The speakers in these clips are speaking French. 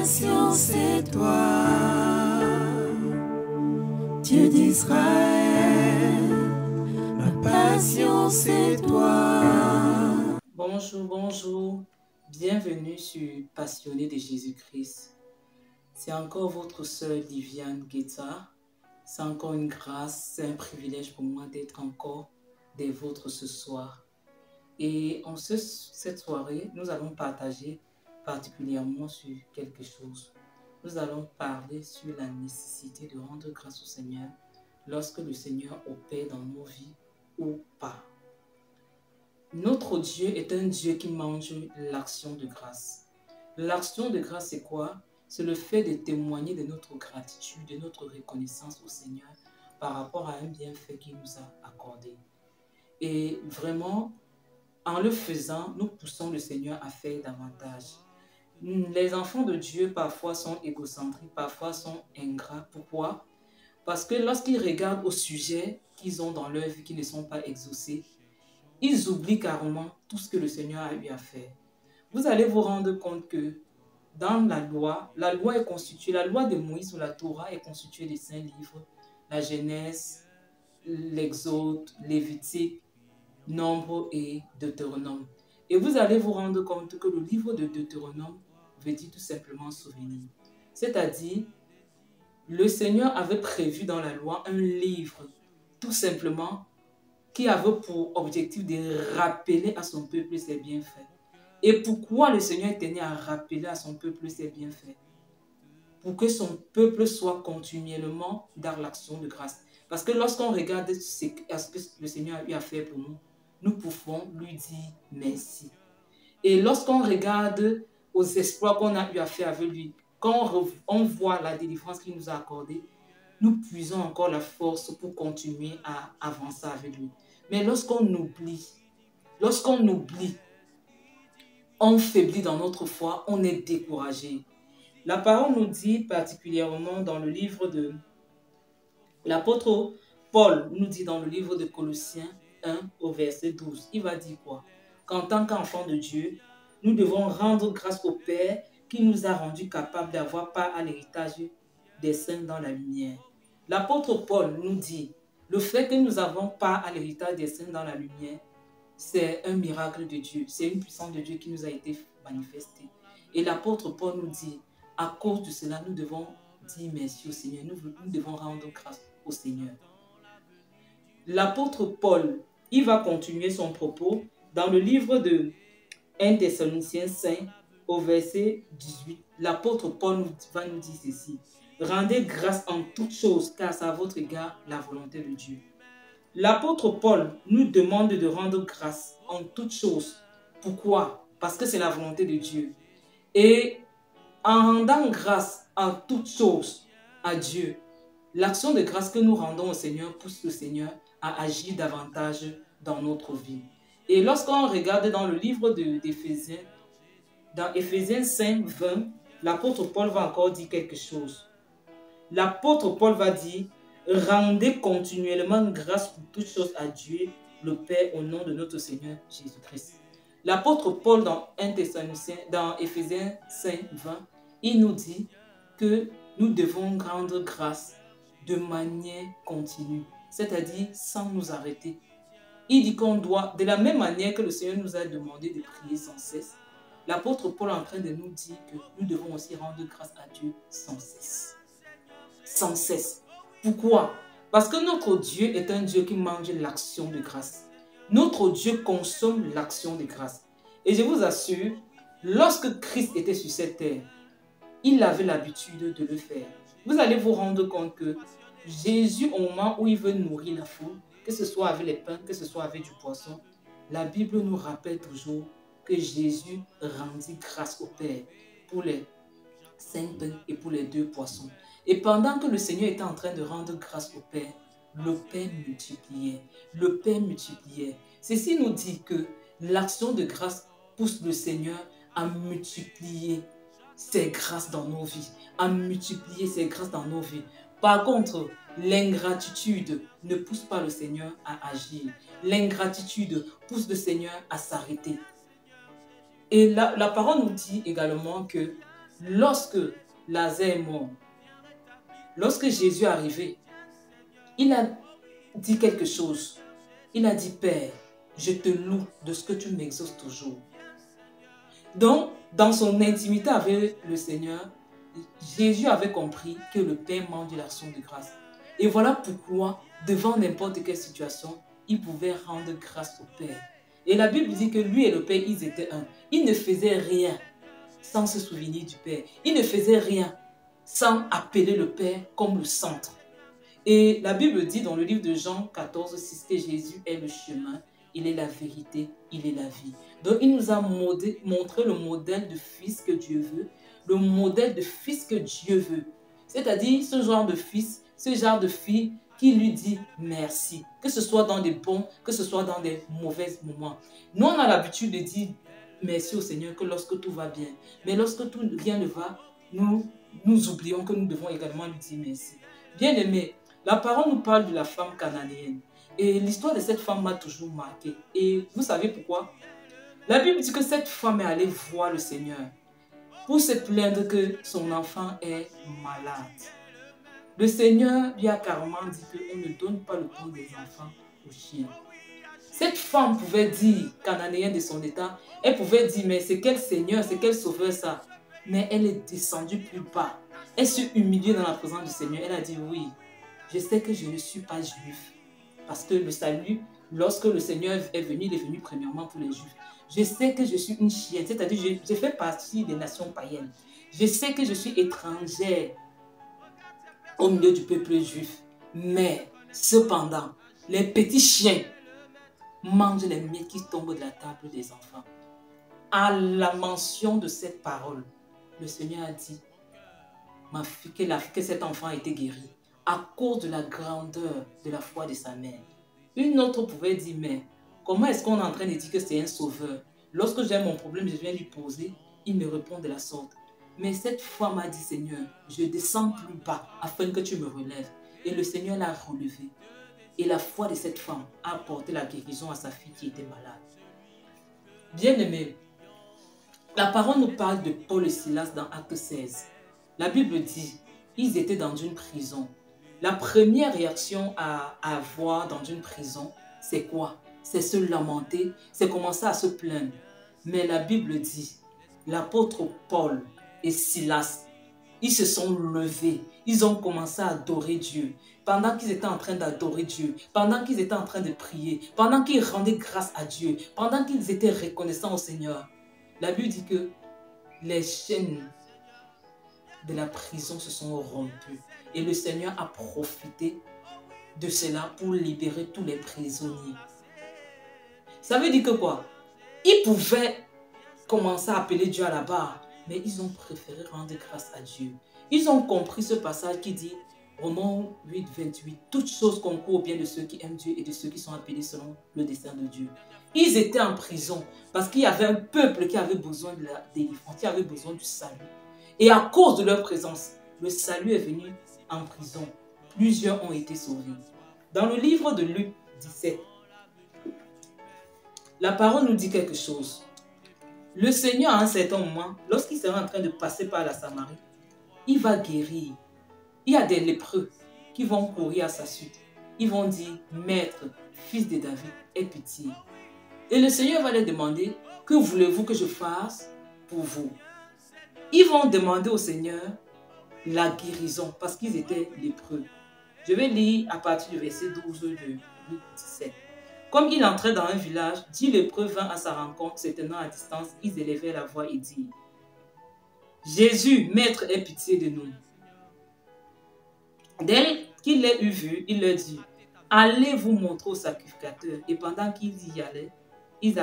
passion c'est toi, Dieu d'Israël. Ma passion c'est toi. Bonjour, bonjour. Bienvenue sur Passionné de Jésus-Christ. C'est encore votre sœur Liviane Guetta. C'est encore une grâce, c'est un privilège pour moi d'être encore des vôtres ce soir. Et en cette soirée, nous allons partager particulièrement sur quelque chose. Nous allons parler sur la nécessité de rendre grâce au Seigneur lorsque le Seigneur opère dans nos vies ou pas. Notre Dieu est un Dieu qui mange l'action de grâce. L'action de grâce, c'est quoi? C'est le fait de témoigner de notre gratitude, de notre reconnaissance au Seigneur par rapport à un bienfait qu'il nous a accordé. Et vraiment, en le faisant, nous poussons le Seigneur à faire davantage. Les enfants de Dieu parfois sont égocentriques, parfois sont ingrats. Pourquoi? Parce que lorsqu'ils regardent au sujet qu'ils ont dans leur vie qui ne sont pas exaucés, ils oublient carrément tout ce que le Seigneur a eu à faire. Vous allez vous rendre compte que dans la loi est constituée, la loi de Moïse ou la Torah est constituée des 5 livres, la Genèse, l'Exode, Lévitique, Nombre et Deutéronome. Et vous allez vous rendre compte que le livre de Deutéronome veut dire tout simplement souvenir. C'est-à-dire, le Seigneur avait prévu dans la loi un livre, tout simplement, qui avait pour objectif de rappeler à son peuple ses bienfaits. Et pourquoi le Seigneur tenait à rappeler à son peuple ses bienfaits? Pour que son peuple soit continuellement dans l'action de grâce. Parce que lorsqu'on regarde ce que le Seigneur a eu à faire pour nous, nous pouvons lui dire merci. Et lorsqu'on regarde aux exploits qu'on a eu à faire avec lui, quand on voit la délivrance qu'il nous a accordée, nous puisons encore la force pour continuer à avancer avec lui. Mais lorsqu'on oublie, on faiblit dans notre foi, on est découragé. La parole nous dit particulièrement dans le livre de l'apôtre Paul, nous dit dans le livre de Colossiens 1 au verset 12, il va dire quoi? Qu'en tant qu'enfants de Dieu, nous devons rendre grâce au Père qui nous a rendus capables d'avoir part à l'héritage des saints dans la lumière. L'apôtre Paul nous dit, le fait que nous avons part à l'héritage des saints dans la lumière, c'est un miracle de Dieu, c'est une puissance de Dieu qui nous a été manifestée. Et l'apôtre Paul nous dit, à cause de cela, nous devons dire merci au Seigneur, nous devons rendre grâce au Seigneur. L'apôtre Paul, il va continuer son propos dans le livre de 1 Thessaloniciens 5 au verset 18. L'apôtre Paul va nous dire ceci. Rendez grâce en toutes choses, car c'est à votre égard la volonté de Dieu. L'apôtre Paul nous demande de rendre grâce en toutes choses. Pourquoi? Parce que c'est la volonté de Dieu. Et en rendant grâce en toutes choses à Dieu, l'action de grâce que nous rendons au Seigneur pousse le Seigneur à agir davantage dans notre vie. Et lorsqu'on regarde dans le livre d'Éphésiens, dans Éphésiens 5, 20, l'apôtre Paul va encore dire quelque chose. L'apôtre Paul va dire, rendez continuellement grâce pour toutes choses à Dieu, le Père, au nom de notre Seigneur Jésus-Christ. L'apôtre Paul dans Éphésiens 5, 20, il nous dit que nous devons rendre grâce de manière continue, c'est-à-dire sans nous arrêter. Il dit qu'on doit, de la même manière que le Seigneur nous a demandé de prier sans cesse, l'apôtre Paul est en train de nous dire que nous devons aussi rendre grâce à Dieu sans cesse. Sans cesse. Pourquoi? Parce que notre Dieu est un Dieu qui mange l'action de grâce. Notre Dieu consomme l'action de grâce. Et je vous assure, lorsque Christ était sur cette terre, il avait l'habitude de le faire. Vous allez vous rendre compte que Jésus, au moment où il veut nourrir la foule, que ce soit avec les pains, que ce soit avec du poisson, la Bible nous rappelle toujours que Jésus rendit grâce au Père pour les 5 pains et pour les 2 poissons. Et pendant que le Seigneur était en train de rendre grâce au Père, le Père multipliait. Le Père multipliait. Ceci nous dit que l'action de grâce pousse le Seigneur à multiplier ses grâces dans nos vies, à multiplier ses grâces dans nos vies. Par contre, l'ingratitude ne pousse pas le Seigneur à agir. L'ingratitude pousse le Seigneur à s'arrêter. Et la parole nous dit également que lorsque Lazare est mort, lorsque Jésus est arrivé, il a dit quelque chose. Il a dit, Père, je te loue de ce que tu m'exauces toujours. Donc, dans son intimité avec le Seigneur, Jésus avait compris que le Père mange l'action de grâce. Et voilà pourquoi, devant n'importe quelle situation, il pouvait rendre grâce au Père. Et la Bible dit que lui et le Père, ils étaient un. Il ne faisait rien sans se souvenir du Père. Il ne faisait rien sans appeler le Père comme le centre. Et la Bible dit dans le livre de Jean 14, 6 que Jésus est le chemin, il est la vérité, il est la vie. Donc il nous a montré le modèle de fils que Dieu veut, le modèle de fils que Dieu veut. C'est-à-dire ce genre de fils, ce genre de fille qui lui dit merci, que ce soit dans des bons, que ce soit dans des mauvais moments. Nous, on a l'habitude de dire merci au Seigneur que lorsque tout va bien. Mais lorsque rien ne va, nous oublions que nous devons également lui dire merci. Bien-aimé, la parole nous parle de la femme cananéenne. Et l'histoire de cette femme m'a toujours marqué. Et vous savez pourquoi? La Bible dit que cette femme est allée voir le Seigneur pour se plaindre que son enfant est malade. Le Seigneur lui a carrément dit qu'on ne donne pas le pain des enfants aux chiens. Cette femme pouvait dire, cananéenne de son état, elle pouvait dire, mais c'est quel Seigneur, c'est quel Sauveur ça? Mais elle est descendue plus bas. Elle s'est humiliée dans la présence du Seigneur. Elle a dit, oui, je sais que je ne suis pas juif. Parce que le salut, lorsque le Seigneur est venu, il est venu premièrement pour les Juifs. Je sais que je suis une chienne, c'est-à-dire je fais partie des nations païennes. Je sais que je suis étrangère au milieu du peuple juif. Mais cependant, les petits chiens mangent les miettes qui tombent de la table des enfants. À la mention de cette parole, le Seigneur a dit, ma fille, que cet enfant a été guéri à cause de la grandeur de la foi de sa mère. Une autre pouvait dire, mais comment est-ce qu'on est en train de dire que c'est un sauveur? Lorsque j'ai mon problème, je viens lui poser, il me répond de la sorte. Mais cette femme a dit, Seigneur, je descends plus bas afin que tu me relèves. Et le Seigneur l'a relevé. Et la foi de cette femme a apporté la guérison à sa fille qui était malade. Bien-aimé, la parole nous parle de Paul et Silas dans Acte 16. La Bible dit, ils étaient dans une prison. La première réaction à avoir dans une prison, c'est quoi? C'est se lamenter, c'est commencer à se plaindre. Mais la Bible dit, l'apôtre Paul et Silas, ils se sont levés, ils ont commencé à adorer Dieu. Pendant qu'ils étaient en train d'adorer Dieu, pendant qu'ils étaient en train de prier, pendant qu'ils rendaient grâce à Dieu, pendant qu'ils étaient reconnaissants au Seigneur, la Bible dit que les chaînes de la prison se sont rompues. Et le Seigneur a profité de cela pour libérer tous les prisonniers. Ça veut dire que quoi? Ils pouvaient commencer à appeler Dieu à la barre, mais ils ont préféré rendre grâce à Dieu. Ils ont compris ce passage qui dit, Romains 8, 28, toutes choses concourent au bien de ceux qui aiment Dieu et de ceux qui sont appelés selon le dessein de Dieu. Ils étaient en prison parce qu'il y avait un peuple qui avait besoin de la délivrance, qui avait besoin du salut. Et à cause de leur présence, le salut est venu en prison. Plusieurs ont été sauvés. Dans le livre de Luc 17, la parole nous dit quelque chose. Le Seigneur, à un certain moment, lorsqu'il sera en train de passer par la Samarie, il va guérir. Il y a des lépreux qui vont courir à sa suite. Ils vont dire, Maître, fils de David, aie pitié. Et le Seigneur va leur demander, que voulez-vous que je fasse pour vous? Ils vont demander au Seigneur la guérison parce qu'ils étaient lépreux. Je vais lire à partir du verset 12 de Luc 17. Comme il entrait dans un village, 10 lépreux vinrent à sa rencontre, se tenant à distance, ils élevaient la voix et dirent, Jésus, Maître, aie pitié de nous. Dès qu'il les eut vus, il leur dit, allez vous montrer au sacrificateur. Et pendant qu'ils y allaient, il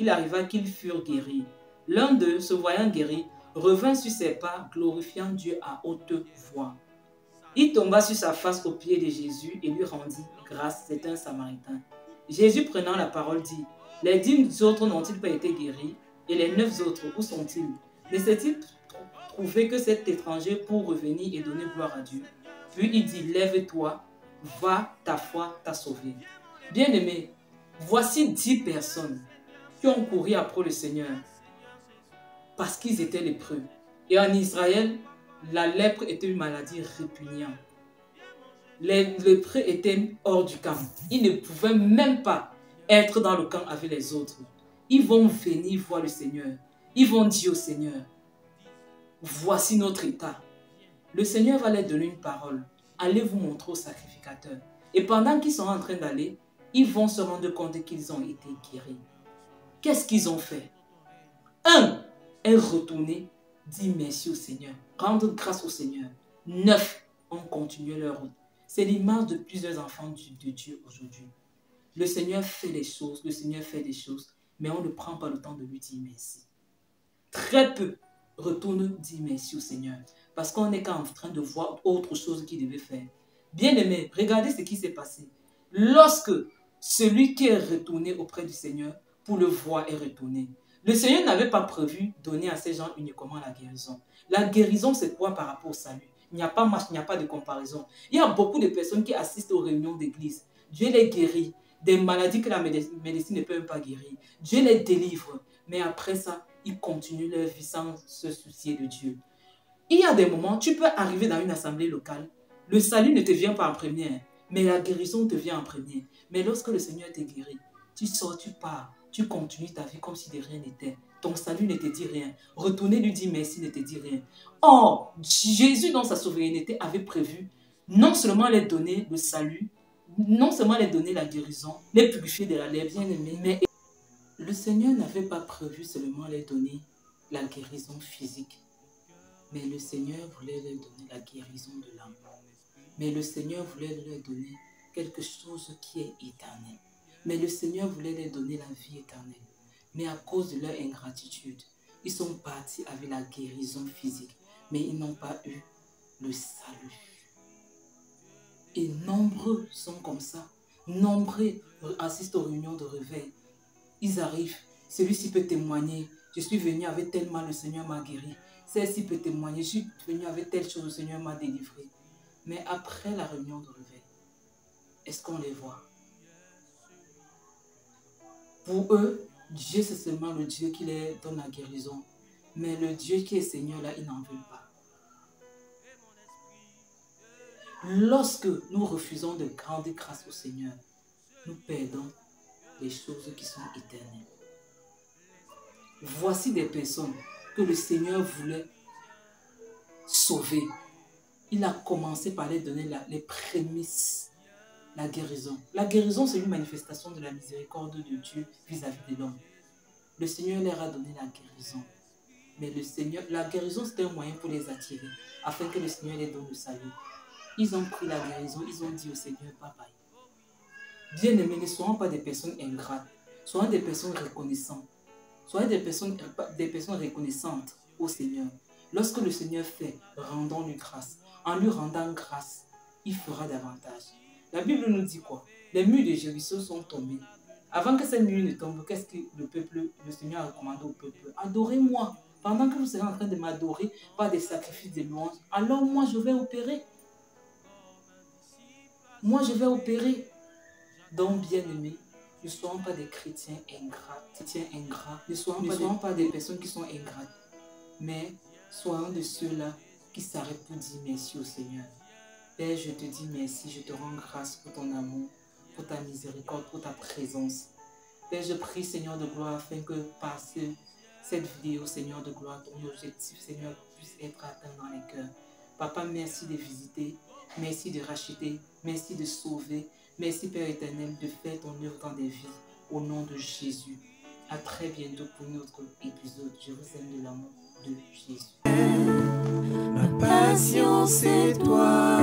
arriva qu'ils furent guéris. L'un d'eux, se voyant guéri, revint sur ses pas, glorifiant Dieu à haute voix. Il tomba sur sa face aux pieds de Jésus et lui rendit grâce. C'est un Samaritain. Jésus, prenant la parole, dit, les 10 autres n'ont-ils pas été guéris? Et les 9 autres, où sont-ils? Ne s'est-il trouvé que cet étranger pour revenir et donner gloire à Dieu? Puis il dit, lève-toi, va, ta foi t'a sauvé. Bien-aimé, voici 10 personnes qui ont couru après le Seigneur parce qu'ils étaient lépreux. Et en Israël, la lèpre était une maladie répugnante. Les lépreux étaient hors du camp. Ils ne pouvaient même pas être dans le camp avec les autres. Ils vont venir voir le Seigneur. Ils vont dire au Seigneur, voici notre état. Le Seigneur va leur donner une parole. Allez vous montrer au sacrificateur. Et pendant qu'ils sont en train d'aller, ils vont se rendre compte qu'ils ont été guéris. Qu'est-ce qu'ils ont fait? Un est retourné, dit merci au Seigneur, rendre grâce au Seigneur. 9 ont continué leur route. C'est l'image de plusieurs enfants de Dieu aujourd'hui. Le Seigneur fait des choses, mais on ne prend pas le temps de lui dire merci. Très peu retournent dire merci au Seigneur, parce qu'on n'est qu'en train de voir autre chose qu'il devait faire. Bien-aimés, regardez ce qui s'est passé. Lorsque celui qui est retourné auprès du Seigneur pour le voir est retourné, le Seigneur n'avait pas prévu donner à ces gens uniquement la guérison. La guérison, c'est quoi par rapport au salut? Il n'y a pas marche, il n'y a pas de comparaison. Il y a beaucoup de personnes qui assistent aux réunions d'église. Dieu les guérit des maladies que la médecine ne peut même pas guérir. Dieu les délivre. Mais après ça, ils continuent leur vie sans se soucier de Dieu. Il y a des moments, tu peux arriver dans une assemblée locale. Le salut ne te vient pas en première, mais la guérison te vient en première. Mais lorsque le Seigneur te guérit, tu sors, tu pars, tu continues ta vie comme si de rien n'était. Ton salut ne te dit rien. Retourner lui dire merci ne te dit rien. Or, Jésus, dans sa souveraineté, avait prévu non seulement les donner le salut, non seulement les donner la guérison, les purifier de la lèpre, mais le Seigneur n'avait pas prévu seulement les donner la guérison physique. Mais le Seigneur voulait leur donner la guérison de l'âme. Mais le Seigneur voulait leur donner quelque chose qui est éternel. Mais le Seigneur voulait leur donner la vie éternelle. Mais à cause de leur ingratitude, ils sont partis avec la guérison physique. Mais ils n'ont pas eu le salut. Et nombreux sont comme ça. Nombreux assistent aux réunions de réveil. Ils arrivent. Celui-ci peut témoigner. Je suis venu avec tel mal, le Seigneur m'a guéri. Celle-ci peut témoigner. Je suis venu avec telle chose, le Seigneur m'a délivré. Mais après la réunion de réveil, est-ce qu'on les voit? Pour eux, Dieu, c'est seulement le Dieu qui leur donne la guérison. Mais le Dieu qui est Seigneur, là, ils n'en veulent pas. Lorsque nous refusons de rendre grâce au Seigneur, nous perdons les choses qui sont éternelles. Voici des personnes que le Seigneur voulait sauver. Il a commencé par leur donner les prémices, la guérison. La guérison, c'est une manifestation de la miséricorde de Dieu vis-à-vis de l'homme. Le Seigneur leur a donné la guérison. Mais le Seigneur, la guérison, c'était un moyen pour les attirer, afin que le Seigneur les donne le salut. Ils ont pris la guérison, ils ont dit au Seigneur, bye bye. Bien-aimés, ne soyons pas des personnes ingrates, soyons des personnes reconnaissantes. Soyez des personnes reconnaissantes au Seigneur. Lorsque le Seigneur fait, rendons-lui grâce. En lui rendant grâce, il fera davantage. La Bible nous dit quoi? Les murs de Jéricho sont tombés. Avant que ces murs ne tombent, qu'est-ce que le Seigneur a recommandé au peuple? Adorez-moi. Pendant que vous serez en train de m'adorer par des sacrifices de louanges, alors moi je vais opérer. Moi je vais opérer. Donc bien-aimés, ne soyons pas des chrétiens ingrats. Ne soyons pas des personnes qui sont ingrates. Mais soyons de ceux-là qui s'arrêtent pour dire merci au Seigneur. Père, je te dis merci, je te rends grâce pour ton amour, pour ta miséricorde, pour ta présence. Père, je prie, Seigneur de gloire, afin que par cette vidéo, Seigneur de gloire, ton objectif, Seigneur, puisse être atteint dans les cœurs. Papa, merci de visiter, merci de racheter, merci de sauver. Merci Père éternel de faire ton œuvre dans des vies au nom de Jésus. À très bientôt pour notre épisode. Je vous aime de l'amour de Jésus. Ma passion c'est toi,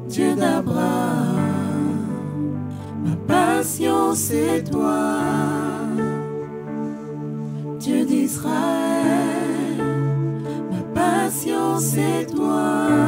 Dieu d'Abraham. Ma passion c'est toi, Dieu d'Israël. Ma passion c'est toi.